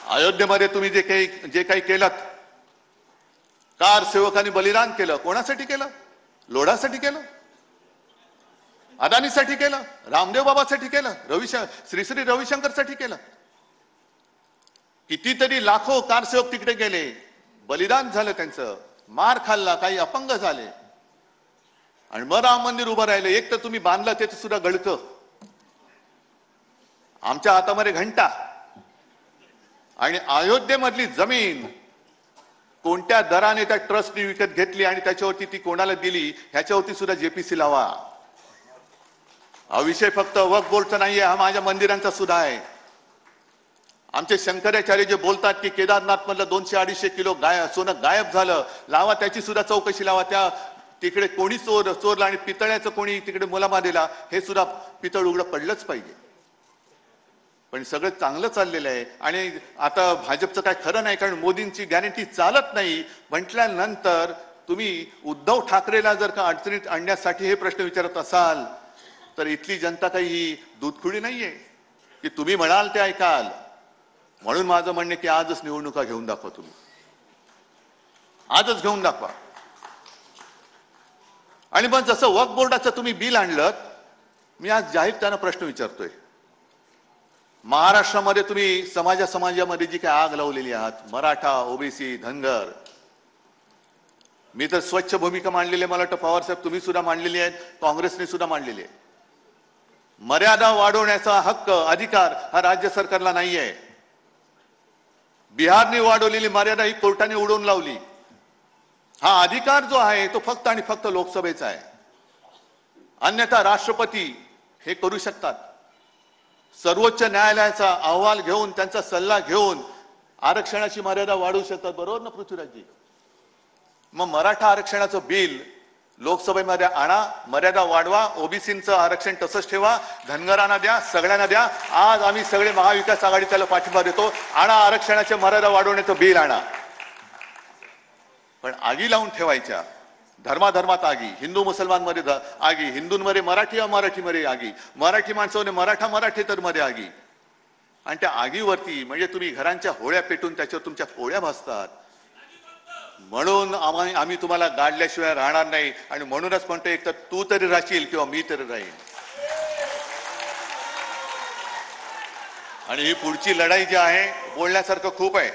अयोध्येमध्ये तुम्ही जे काही केलं, कार सेवकांनी बलिदान केलं, कोणासाठी केलं? लोढासाठी केलं, अदानीसाठी केलं, रामदेव बाबासाठी केलं, श्री श्री रविशंकरसाठी केलं. कितीतरी लाखो कारसेवक तिकडे गेले, बलिदान झालं त्यांचं, मार खाल्ला, काही अपंग झाले, आणि मग राम मंदिर उभं राहिलं. एक तर तुम्ही बांधलं ते सुद्धा गळकं, आमच्या हातामध्ये घंटा. आणि अयोध्येमधली जमीन कोणत्या दराने त्या ट्रस्टने विकत घेतली आणि त्याच्यावरती ती कोणाला दिली ह्याच्यावरती सुद्धा जेपीसी लावा. हा विषय फक्त वक्फ बोर्डचा नाहीये, हा माझ्या मंदिरांचा सुद्धा आहे. आमचे शंकराचार्य जे बोलतात की केदारनाथ मधलं 200-250 किलो सोनं गायब झालं, लावा त्याची सुद्धा चौकशी लावा. त्या तिकडे कोणी चोरला आणि पितळ्याचं कोणी तिकडे मुलामा दिला, हे सुद्धा पितळ उघडं पडलंच पाहिजे. पण सगळं चांगलं चाललेलं आहे. आणि आता भाजपचं काय खरं नाही, कारण मोदींची गॅरंटी चालत नाही म्हटल्यानंतर तुम्ही उद्धव ठाकरेला जर का अडचणीत आणण्यासाठी हे प्रश्न विचारत असाल तर इथली जनता काही ही दूधखुडी नाहीये की तुम्ही म्हणाल ते ऐकाल. म्हणून माझं म्हणणे की आजच निवडणुका घेऊन दाखवा, तुम्ही आजच घेऊन दाखवा. आणि मग जसं वक्फ बोर्डाचं तुम्ही बिल आणलं, मी आज जाहीर त्यांना प्रश्न विचारतोय, महाराष्ट्रामध्ये तुम्ही समाजामध्ये जी काही आग लावलेली आहात, मराठा, ओबीसी, धनगर, मी तर स्वच्छ भूमिका मांडलेली आहे, मला वाटतं पवार साहेब तुम्ही सुद्धा मांडलेली आहे, काँग्रेसने सुद्धा मांडलेली आहे. मर्यादा वाढवण्याचा हक्क, अधिकार हा राज्य सरकारला नाही आहे. बिहारने वाढवलेली मर्यादा ही कोर्टाने उडवून लावली. हा अधिकार जो आहे तो फक्त आणि फक्त लोकसभेचा आहे, अन्यथा राष्ट्रपती हे करू शकतात. सर्वोच्च न्यायालयाचा अहवाल घेऊन, त्यांचा सल्ला घेऊन आरक्षणाची मर्यादा वाढवू शकतात. बरोबर ना पृथ्वीराजजी? मग मराठा आरक्षणाचं बिल लोकसभेमध्ये आणा, मर्यादा वाढवा, ओबीसीचं आरक्षण तसंच ठेवा, धनगरांना द्या, सगळ्यांना द्या. आज आम्ही सगळे महाविकास आघाडी त्याला पाठिंबा देतो. आणा आरक्षणाच्या मर्यादा वाढवण्याचं बिल आणा. पण आगी लावून ठेवायच्या, धर्माधर्मात आगी, हिंदू मुसलमान मध्ये आगी, हिंदूंमध्ये मराठी अमराठीमध्ये आगी, मराठी माणसामध्ये मराठेतर मध्ये आगी. आणि त्या आगीवरती म्हणजे तुम्ही घरांच्या होळ्या पेटून त्याच्यावर तुमच्या पोळ्या भाजतात. म्हणून आम्ही तुम्हाला गाडल्याशिवाय राहणार नाही. आणि म्हणूनच म्हणतो, एक तर तू तरी राहशील किंवा मी तरी राहील. आणि ही पुढची लढाई जी आहे, बोलण्यासारखं खूप आहे.